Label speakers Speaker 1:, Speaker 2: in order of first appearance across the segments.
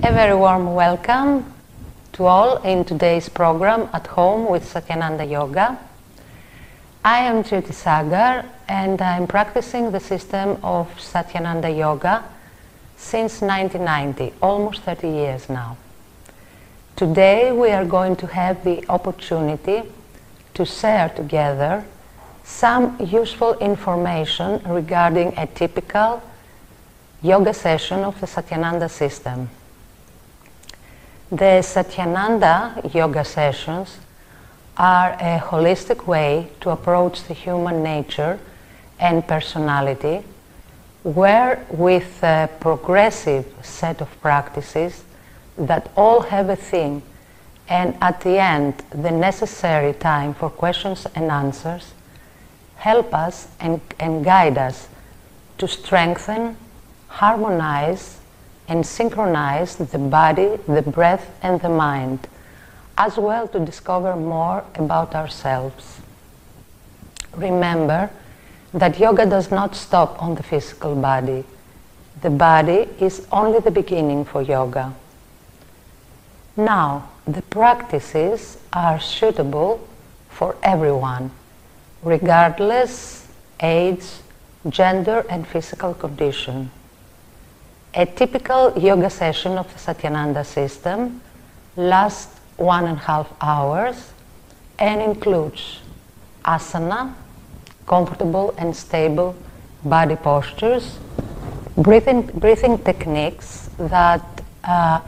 Speaker 1: A very warm welcome to all in today's program At Home with Satyananda Yoga. I am Jyoti Sagar and I'm practicing the system of Satyananda Yoga since 1990, almost 30 years now. Today we are going to have the opportunity to share together some useful information regarding a typical yoga session of the Satyananda system. The Satyananda yoga sessions are a holistic way to approach the human nature and personality, where with a progressive set of practices that all have a theme, and at the end the necessary time for questions and answers, help us and guide us to strengthen, harmonize and synchronize the body, the breath and the mind, as well to discover more about ourselves. Remember that yoga does not stop on the physical body. The body is only the beginning for yoga. Now, the practices are suitable for everyone, regardless age, gender and physical condition. A typical yoga session of the Satyananda system lasts 1.5 hours and includes asana, comfortable and stable body postures, breathing techniques that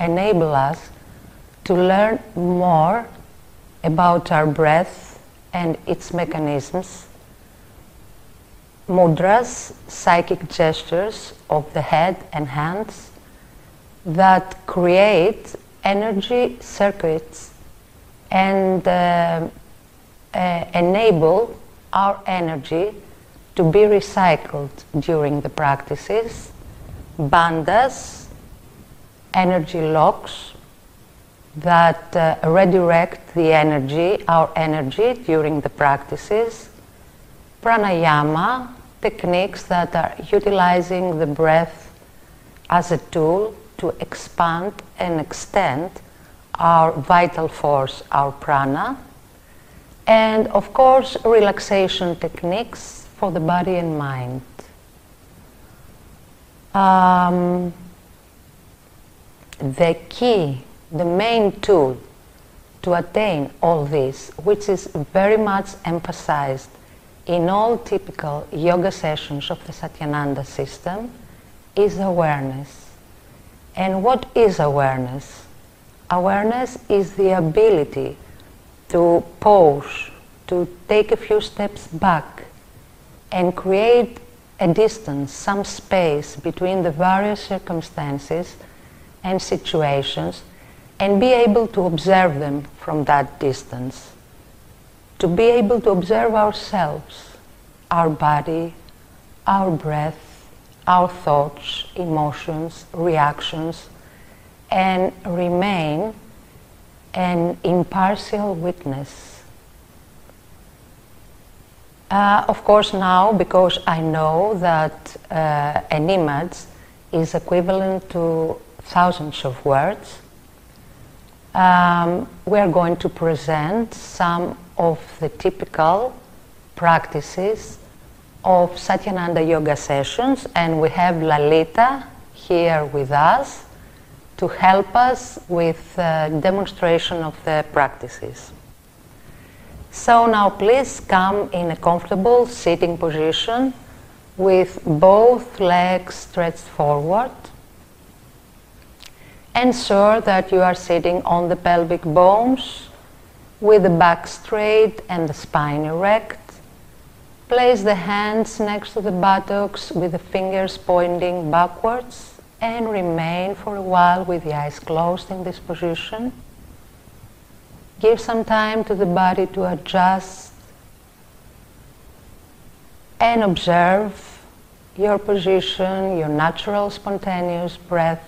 Speaker 1: enable us to learn more about our breath and its mechanisms, mudras, psychic gestures of the head and hands that create energy circuits and enable our energy to be recycled during the practices, bandhas, energy locks that redirect the energy, our energy during the practices, pranayama, techniques that are utilizing the breath as a tool to expand and extend our vital force, our prana, and of course relaxation techniques for the body and mind. The key, the main tool to attain all this, which is very much emphasized in all typical yoga sessions of the Satyananda system, is awareness. And what is awareness? Awareness is the ability to pause, to take a few steps back and create a distance, some space between the various circumstances and situations, and be able to observe them from that distance. To be able to observe ourselves, our body, our breath, our thoughts, emotions, reactions, and remain an impartial witness. Of course now, because I know that an image is equivalent to thousands of words, we are going to present some of the typical practices of Satyananda yoga sessions, and we have Lalita here with us to help us with demonstration of the practices. So now please come in a comfortable sitting position with both legs stretched forward. Ensure that you are sitting on the pelvic bones with the back straight and the spine erect. Place the hands next to the buttocks with the fingers pointing backwards and remain for a while with the eyes closed in this position. Give some time to the body to adjust and observe your position, your natural spontaneous breath.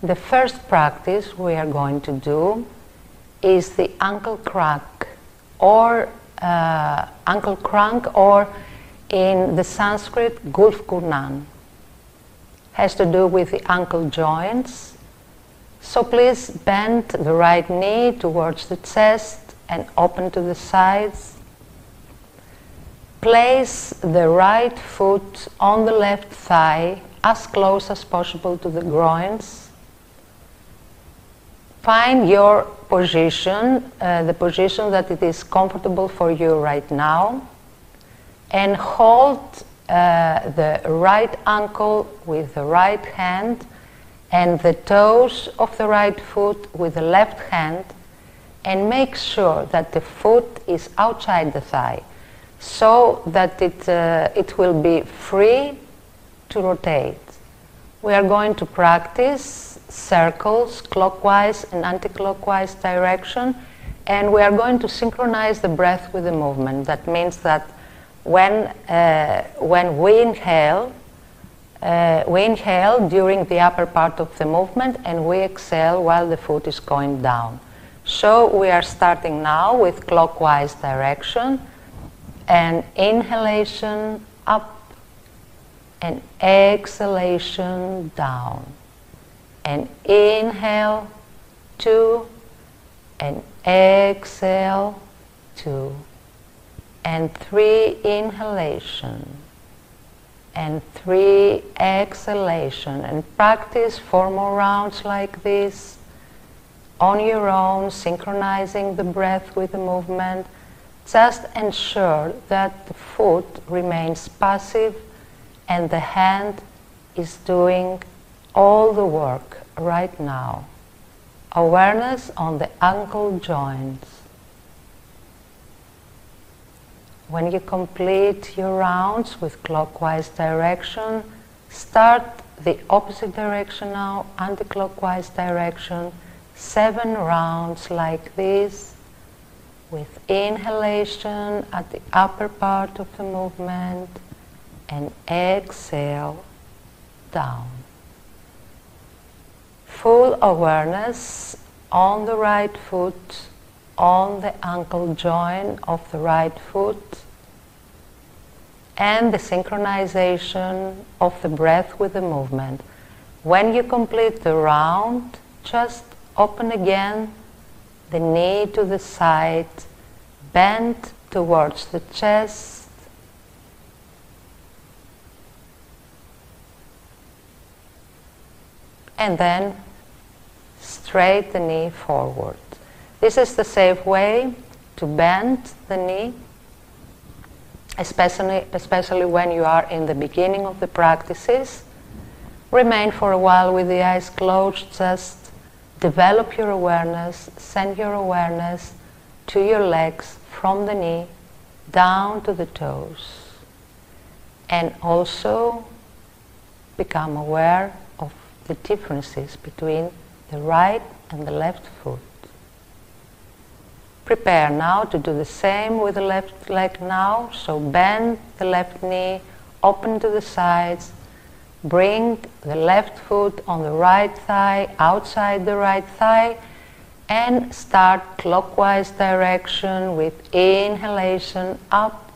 Speaker 1: The first practice we are going to do is the ankle crank, or in the Sanskrit Gulf Kurnan. Has to do with the ankle joints So please bend the right knee towards the chest and open to the sides. Place the right foot on the left thigh as close as possible to the groins. Find your position, the position that it is comfortable for you right now, and hold the right ankle with the right hand and the toes of the right foot with the left hand, and make sure that the foot is outside the thigh so that it will be free to rotate. We are going to practice circles, clockwise and anti-clockwise direction, and we are going to synchronize the breath with the movement. That means that when we inhale during the upper part of the movement, and we exhale while the foot is going down. So we are starting now with clockwise direction, and inhalation up and exhalation down, and inhale 2 and exhale 2, and 3 inhalation and 3 exhalation, and practice 4 more rounds like this on your own, synchronizing the breath with the movement. Just ensure that the foot remains passive and the hand is doing all the work right now. Awareness on the ankle joints. When you complete your rounds with clockwise direction, start the opposite direction now, anti-clockwise direction, 7 rounds like this, with inhalation at the upper part of the movement and exhale down. Full awareness on the right foot, on the ankle joint of the right foot, and the synchronization of the breath with the movement. When you complete the round, just open again the knee to the side, bend towards the chest, and then straight the knee forward. This is the safe way to bend the knee, especially when you are in the beginning of the practices. Remain for a while with the eyes closed, just develop your awareness, send your awareness to your legs from the knee down to the toes, and also become aware of the differences between the right and the left foot. Prepare now to do the same with the left leg now, so bend the left knee, open to the sides, bring the left foot on the right thigh, outside the right thigh, and start clockwise direction with inhalation up,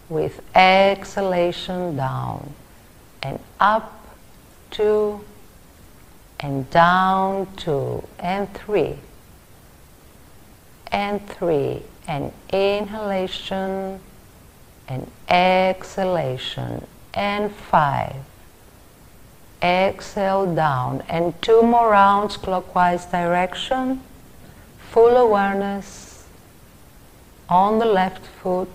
Speaker 1: with exhalation down, and up 2, and down 2, and 3, and 3, and inhalation, and exhalation, and 5. Exhale down, and 2 more rounds clockwise direction, full awareness on the left foot,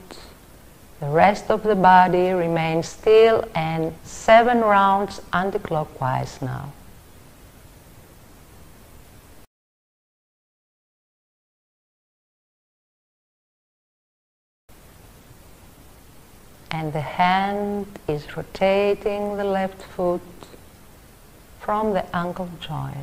Speaker 1: the rest of the body remains still, and 7 rounds anti-clockwise now. And the hand is rotating the left foot from the ankle joint.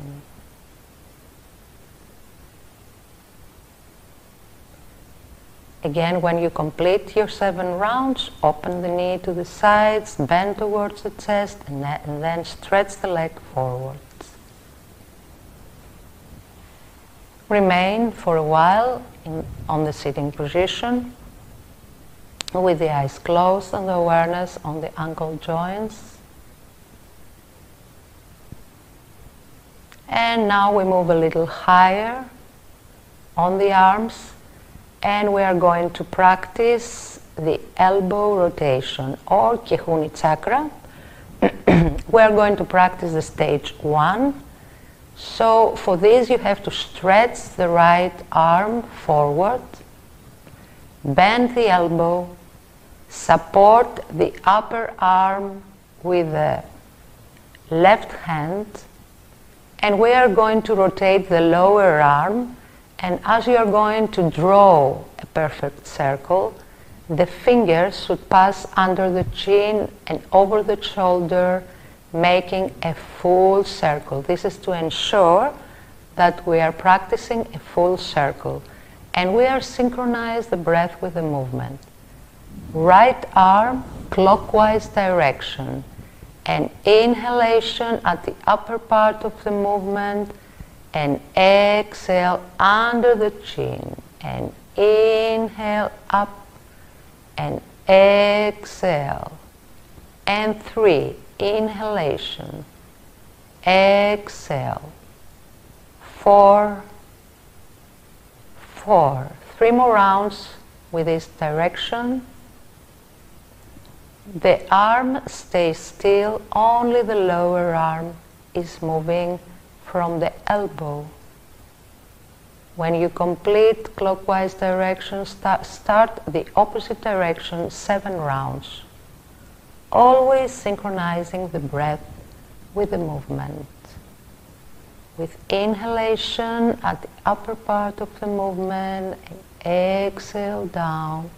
Speaker 1: Again, when you complete your 7 rounds, open the knee to the sides, bend towards the chest, and then stretch the leg forwards. Remain for a while on the sitting position, with the eyes closed and the awareness on the ankle joints. And now we move a little higher on the arms, and we are going to practice the elbow rotation or Kehuni chakra. We are going to practice the stage 1. So for this you have to stretch the right arm forward, bend the elbow, support the upper arm with the left hand, and we are going to rotate the lower arm, and as you are going to draw a perfect circle, the fingers should pass under the chin and over the shoulder, making a full circle. This is to ensure that we are practicing a full circle, and we are synchronize the breath with the movement. Right arm clockwise direction, and inhalation at the upper part of the movement, and exhale under the chin, and inhale up and exhale, and 3, inhalation, exhale, 4, 3 more rounds with this direction. The arm stays still, only the lower arm is moving from the elbow. When you complete clockwise direction, start the opposite direction 7 rounds. Always synchronizing the breath with the movement. With inhalation at the upper part of the movement, and exhale down,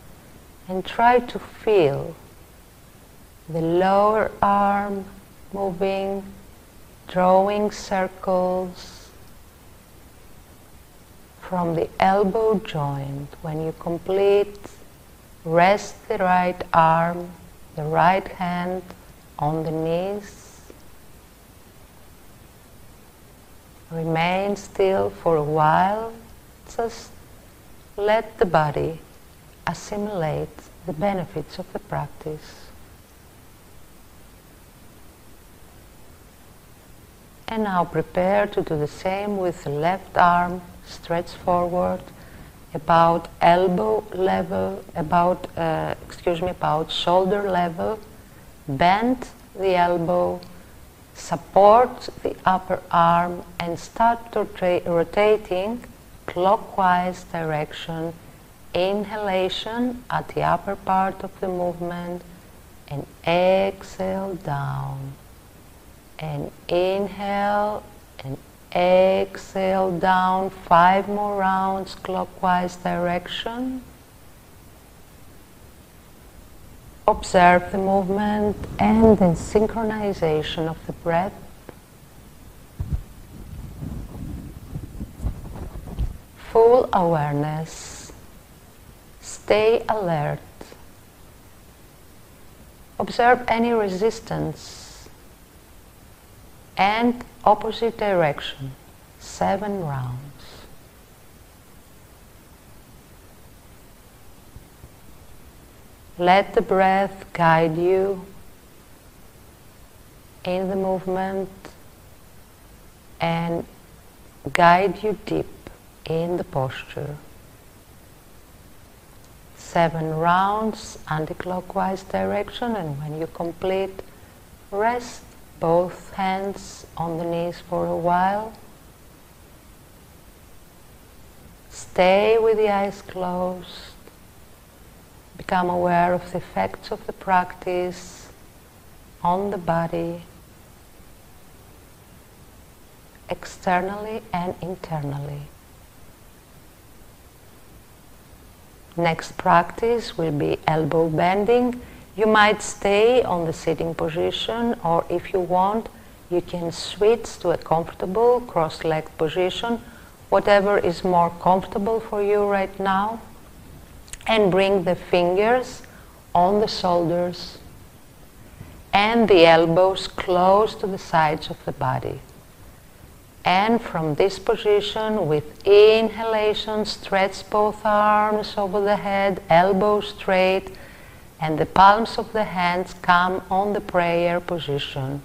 Speaker 1: and try to feel the lower arm moving, drawing circles from the elbow joint. When you complete, rest the right arm, the right hand on the knees. Remain still for a while. Just let the body assimilate the benefits of the practice. And now prepare to do the same with the left arm. Stretch forward about elbow level, about shoulder level. Bend the elbow, support the upper arm, and start rotating clockwise direction. Inhalation at the upper part of the movement, and exhale down. And inhale and exhale down. 5 more rounds clockwise direction. Observe the movement and the synchronization of the breath. Full awareness. Stay alert. Observe any resistance. And opposite direction, 7 rounds. Let the breath guide you in the movement and guide you deep in the posture. 7 rounds anti-clockwise direction, and when you complete, rest both hands on the knees for a while. Stay with the eyes closed. Become aware of the effects of the practice on the body, externally and internally. Next practice will be elbow bending. You might stay on the sitting position, or if you want, you can switch to a comfortable cross-legged position, whatever is more comfortable for you right now. And bring the fingers on the shoulders and the elbows close to the sides of the body. And from this position, with inhalation, stretch both arms over the head, elbows straight, and the palms of the hands come on the prayer position.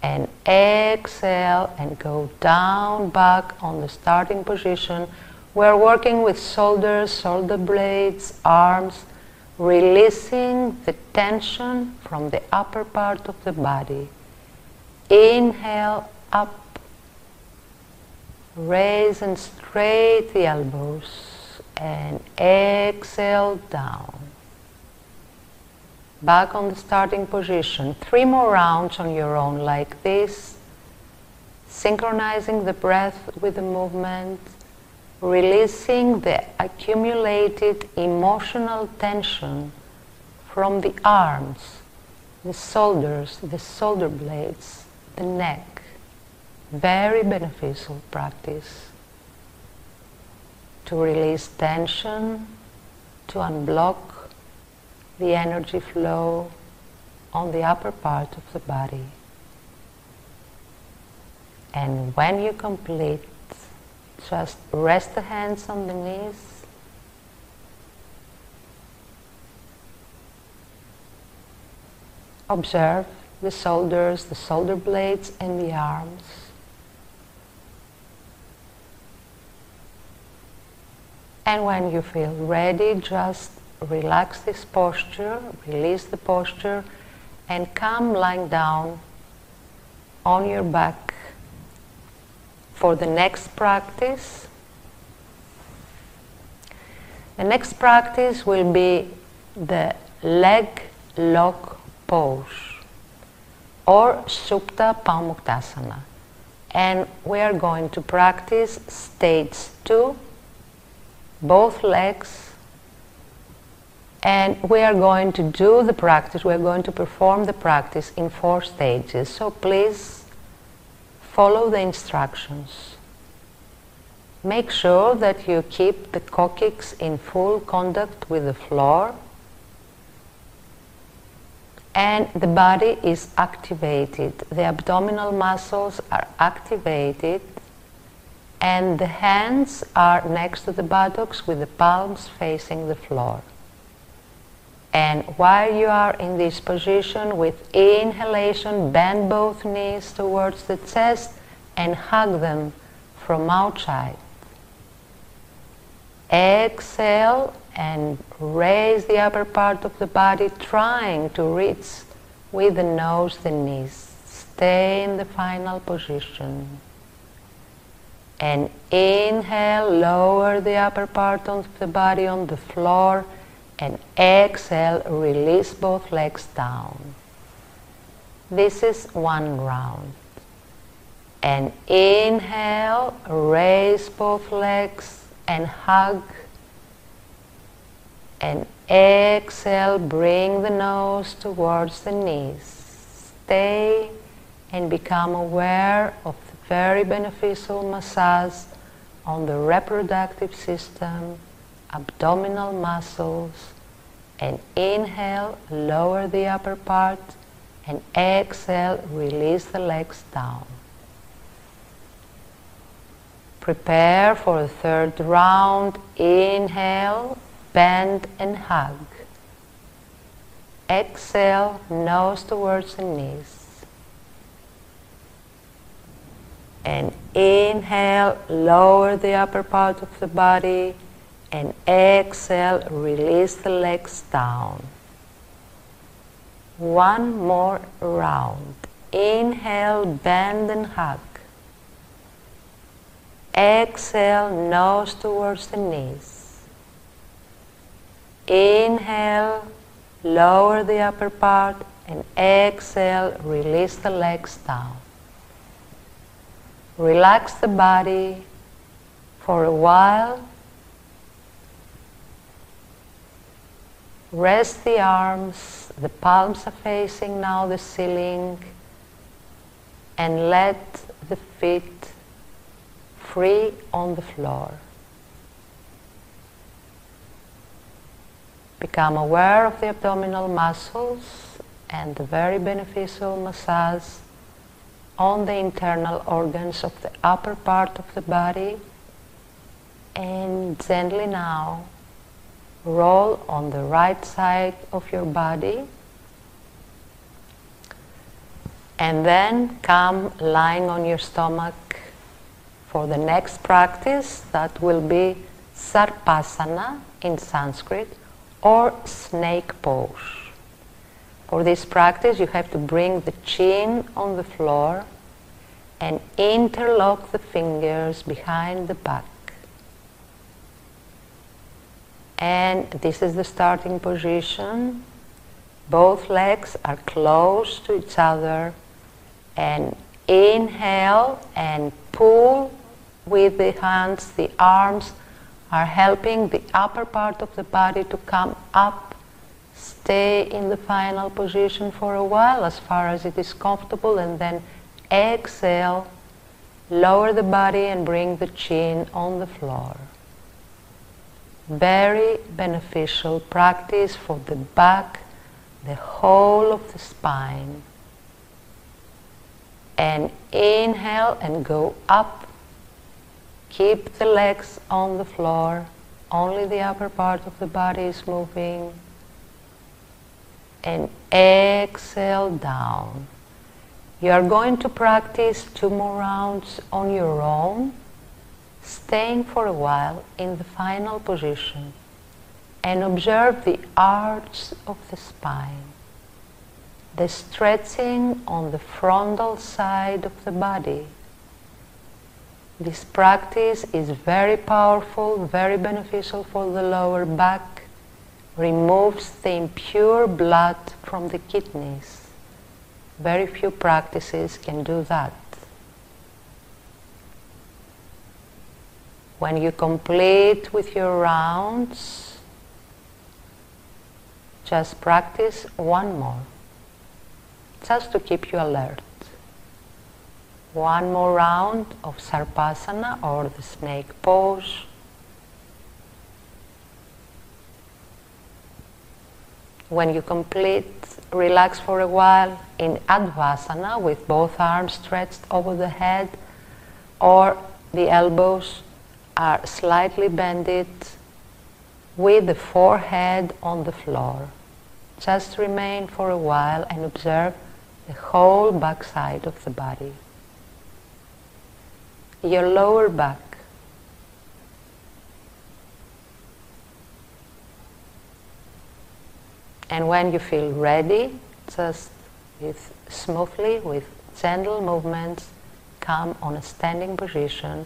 Speaker 1: and exhale and go down back on the starting position. We're working with shoulders, shoulder blades, arms, releasing the tension from the upper part of the body. Inhale up, raise and straight the elbows, and exhale down. Back on the starting position. 3 more rounds on your own like this, synchronizing the breath with the movement, releasing the accumulated emotional tension from the arms, the shoulders, the shoulder blades, the neck. Very beneficial practice to release tension, to unblock the energy flow on the upper part of the body. And when you complete, just rest the hands on the knees. Observe the shoulders, the shoulder blades, and the arms. And when you feel ready, just relax this posture, release the posture, and come lying down on your back for the next practice. The next practice will be the leg lock pose or Supta Paumuktasana. And we are going to practice stage 2, both legs, and we are going to do the practice, we are going to perform the practice in 4 stages. So please follow the instructions. Make sure that you keep the coccyx in full contact with the floor and the body is activated. The abdominal muscles are activated and the hands are next to the buttocks with the palms facing the floor. And while you are in this position, with inhalation, bend both knees towards the chest and hug them from outside. Exhale and raise the upper part of the body, trying to reach with the nose the knees. Stay in the final position. And inhale, lower the upper part of the body on the floor, and exhale, release both legs down. This is 1 round. And inhale, raise both legs and hug. And exhale, bring the nose towards the knees. Stay and become aware of the very beneficial massage on the reproductive system, abdominal muscles, and inhale, lower the upper part, and exhale, release the legs down. Prepare for the 3rd round. Inhale, bend and hug. Exhale, nose towards the knees. And inhale, lower the upper part of the body, and exhale, release the legs down. 1 more round. Inhale, bend and hug. Exhale, nose towards the knees. Inhale, lower the upper part, and exhale, release the legs down. Relax the body for a while. Rest the arms, the palms are facing now the ceiling, and let the feet free on the floor. Become aware of the abdominal muscles and the very beneficial massage on the internal organs of the upper part of the body, and gently now roll on the right side of your body. And then come lying on your stomach for the next practice, that will be Sarpasana in Sanskrit, or snake pose. For this practice you have to bring the chin on the floor and interlock the fingers behind the back. And this is the starting position. Both legs are close to each other, and inhale and pull with the hands. The arms are helping the upper part of the body to come up. Stay in the final position for a while as far as it is comfortable, and then exhale, lower the body and bring the chin on the floor. Very beneficial practice for the back, the whole of the spine. And inhale and go up. Keep the legs on the floor. Only the upper part of the body is moving. And exhale down. You are going to practice 2 more rounds on your own, staying for a while in the final position, and observe the arch of the spine, the stretching on the frontal side of the body. This practice is very powerful, very beneficial for the lower back, removes the impure blood from the kidneys. Very few practices can do that. When you complete with your rounds, just practice 1 more, just to keep you alert. 1 more round of Sarpasana, or the snake pose. When you complete, relax for a while in Advasana with both arms stretched over the head, or the elbows are slightly bended with the forehead on the floor. Just remain for a while and observe the whole back side of the body. Your lower back. And when you feel ready, just smoothly, with gentle movements, come on a standing position.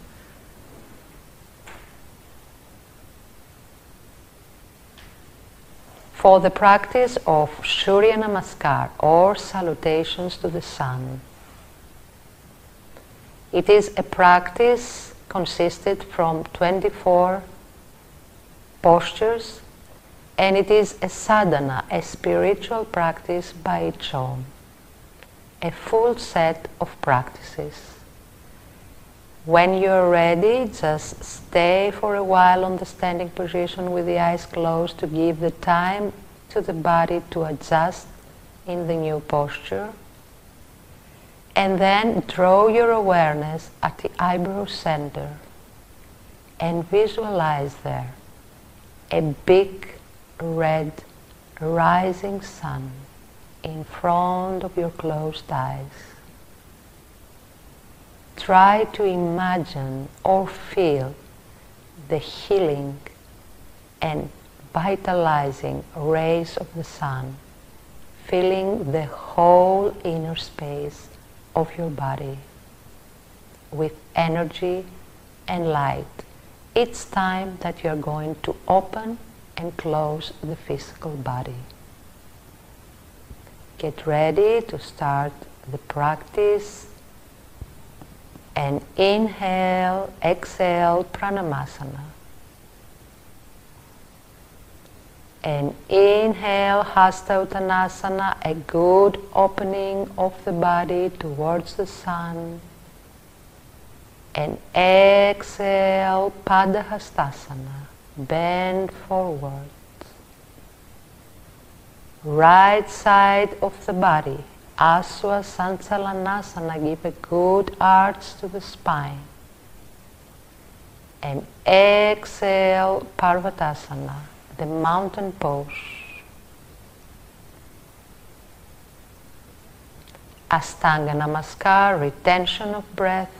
Speaker 1: For the practice of Surya Namaskar, or salutations to the sun. It is a practice consisted from 24 postures, and it is a sadhana, a spiritual practice by its own. A full set of practices. When you're ready, just stay for a while on the standing position with the eyes closed to give the time to the body to adjust in the new posture. And then draw your awareness at the eyebrow center and visualize there a big red rising sun in front of your closed eyes. Try to imagine or feel the healing and vitalizing rays of the sun, filling the whole inner space of your body with energy and light each time that you are going to open and close the physical body. Get ready to start the practice, and inhale, exhale, Pranamasana. And inhale, Hasta Uttanasana, a good opening of the body towards the sun. And exhale, Padahastasana, bend forward. Right side of the body, Aswa Sanchalanasana, give a good arch to the spine. And exhale, Parvatasana, the mountain pose. Ashtanga Namaskar, retention of breath,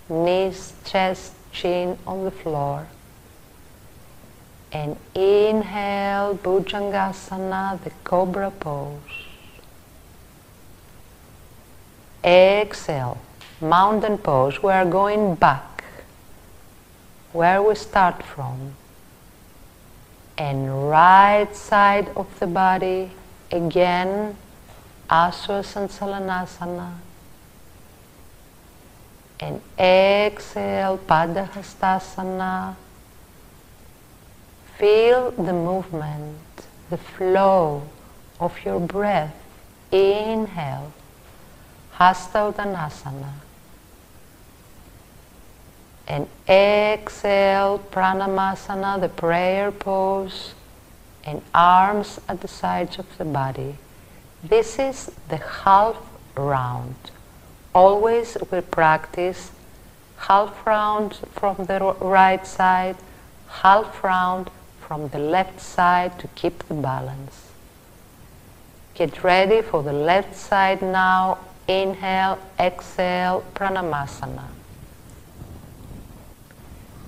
Speaker 1: knees, chest, chin on the floor. And inhale, Bhujangasana, the cobra pose. Exhale, mountain pose. We are going back, where we start from. And right side of the body, again, Aswasansalanasana. And exhale, Padahastasana. Feel the movement, the flow of your breath. Inhale, Hasta Uttanasana. And exhale, Pranamasana, the prayer pose, and arms at the sides of the body. This is the half round. Always we practice half round from the right side, half round from the left side to keep the balance. Get ready for the left side now. Inhale, exhale, Pranamasana.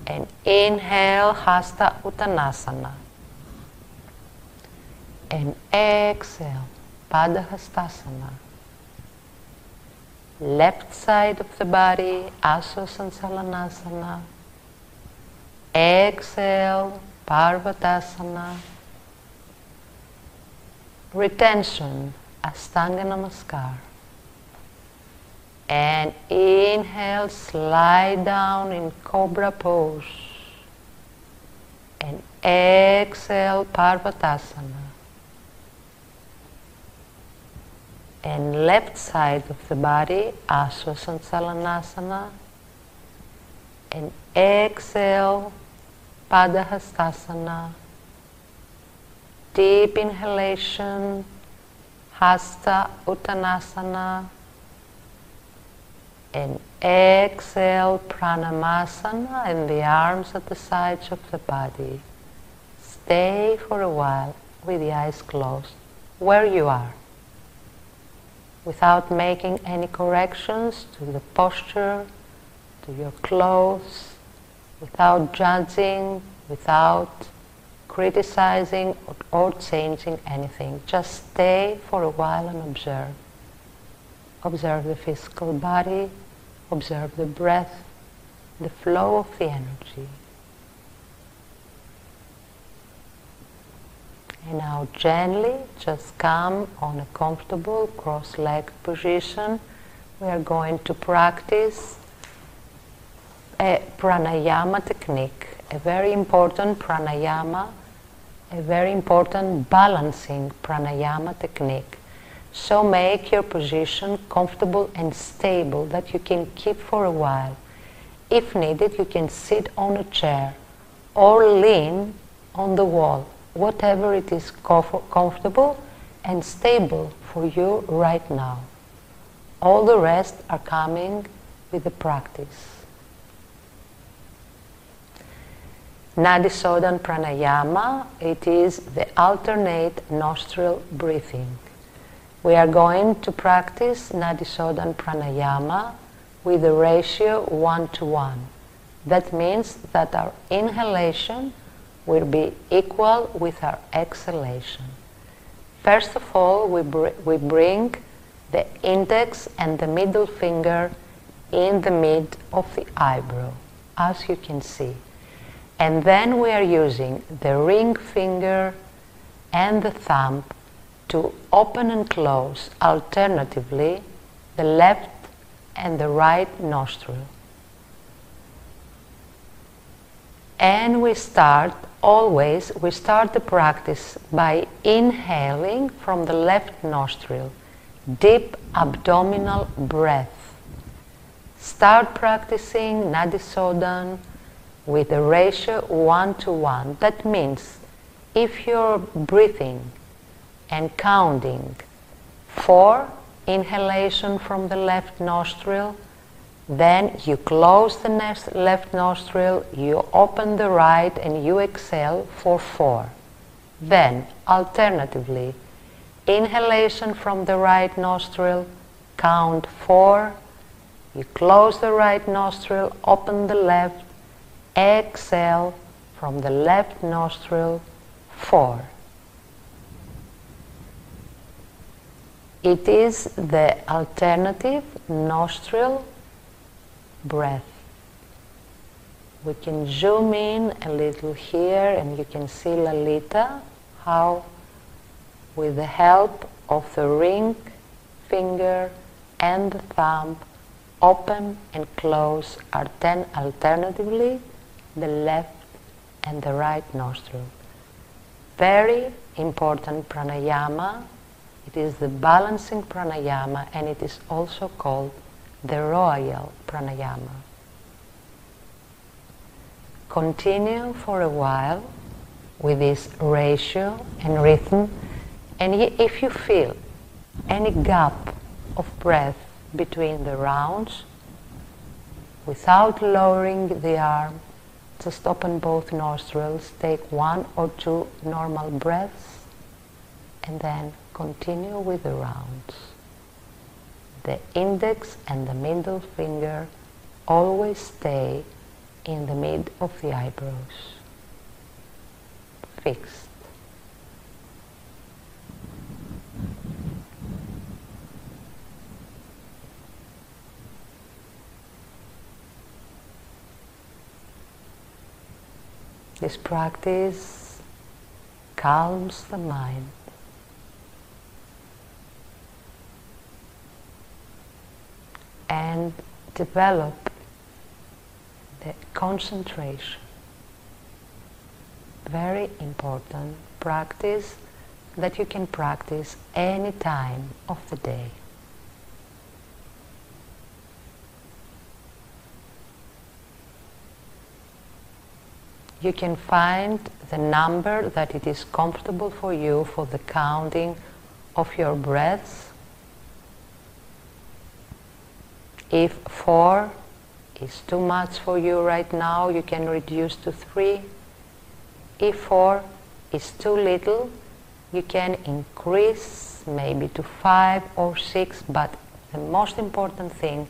Speaker 1: And inhale, Hasta Uttanasana. And exhale, Padahastasana. Left side of the body, Aswasansalanasana. Exhale, Parvatasana. Retention, Ashtanga Namaskar. And inhale, slide down in cobra pose. And exhale, Parvatasana. And left side of the body, Aswasansalanasana. And exhale, Padahastasana. Deep inhalation, Hasta Uttanasana. And exhale, Pranamasana, and the arms at the sides of the body. Stay for a while with the eyes closed, where you are, without making any corrections to the posture, to your clothes, without judging, without criticizing or changing anything. Just stay for a while and observe. Observe the physical body, observe the breath, the flow of the energy. And now gently just come on a comfortable cross-legged position. We are going to practice a pranayama technique, a very important pranayama, a very important balancing pranayama technique. So make your position comfortable and stable that you can keep for a while. If needed, you can sit on a chair or lean on the wall, whatever it is comfortable and stable for you right now. All the rest are coming with the practice. Nadi Sodhan Pranayama, it is the alternate nostril breathing. We are going to practice Nadi Sodhan Pranayama with a ratio 1:1. That means that our inhalation will be equal with our exhalation. First of all, we bring the index and the middle finger in the mid of the eyebrow, as you can see. And then we are using the ring finger and the thumb to open and close alternatively the left and the right nostril. And we start the practice by inhaling from the left nostril, deep abdominal breath. Start practicing Nadi Sodhan with a ratio 1:1. That means if you're breathing and counting 4 inhalation from the left nostril, then you close the left nostril, you open the right and you exhale for 4. Then, alternatively, inhalation from the right nostril, count 4, you close the right nostril, open the left, exhale from the left nostril, 4. It is the alternative nostril breath. We can zoom in a little here and you can see Lalita, how with the help of the ring finger and the thumb open and close alternatively the left and the right nostril. Very important pranayama. It is the balancing pranayama and it is also called the royal pranayama. Continue for a while with this ratio and rhythm, and if you feel any gap of breath between the rounds, without lowering the arm, just open both nostrils, take 1 or 2 normal breaths, and then continue with the rounds. The index and the middle finger always stay in the mid of the eyebrows, fixed. This practice calms the mind. And develop the concentration. Very important practice that you can practice any time of the day. You can find the number that it is comfortable for you for the counting of your breaths. If 4 is too much for you right now, you can reduce to 3. If 4 is too little, you can increase maybe to 5 or 6, but the most important thing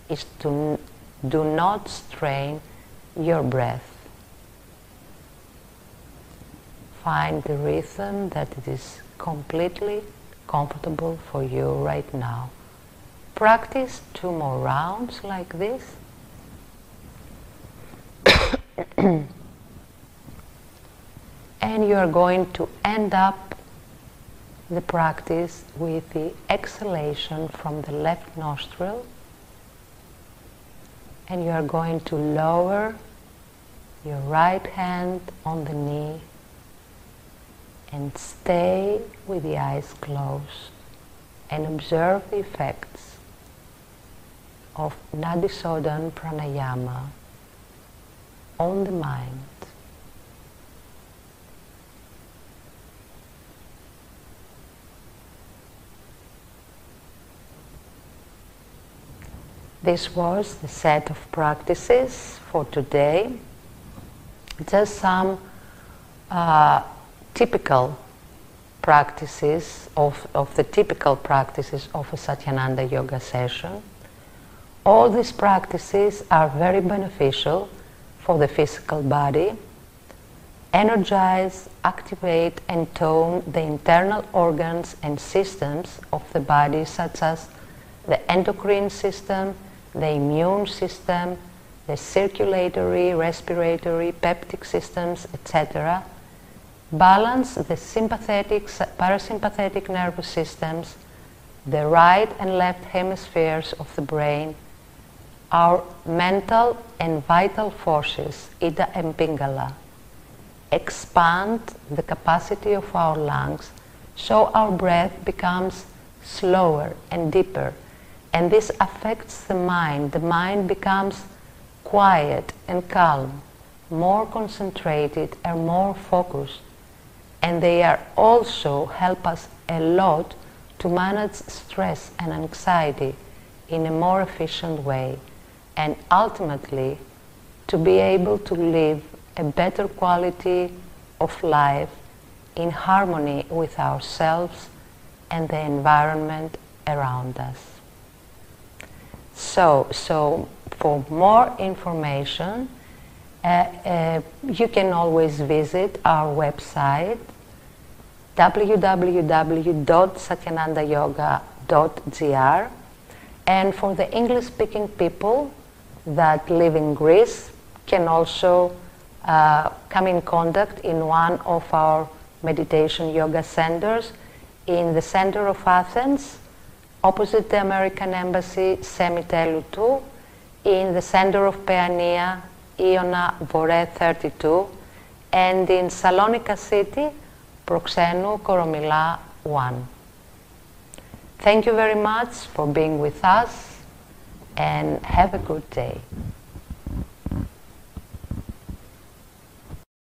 Speaker 1: is to do not strain your breath. Find the rhythm that it is completely comfortable for you right now. Practice 2 more rounds like this. And you are going to end up the practice with the exhalation from the left nostril. And you are going to lower your right hand on the knee and stay with the eyes closed and observe the effects of Nadisodhan Pranayama on the mind. This was the set of practices for today. Just some typical practices of the typical practices of a Satyananda yoga session. All these practices are very beneficial for the physical body. Energize, activate and tone the internal organs and systems of the body, such as the endocrine system, the immune system, the circulatory, respiratory, peptic systems, etc. Balance the sympathetic, parasympathetic nervous systems, the right and left hemispheres of the brain, our mental and vital forces, Ida and Pingala. Expand the capacity of our lungs so our breath becomes slower and deeper, and this affects the mind. The mind becomes quiet and calm, more concentrated and more focused, and they are also help us a lot to manage stress and anxiety in a more efficient way, and ultimately to be able to live a better quality of life in harmony with ourselves and the environment around us. So for more information, you can always visit our website www.satyanandayoga.gr, and for the English-speaking people that live in Greece can also come in contact in one of our meditation yoga centers in the center of Athens, opposite the American Embassy, Semitelou 2, in the center of Paeania, Iona Vore 32, and in Salonika City, Proxenu Koromila 1. Thank you very much for being with us, and have a good day.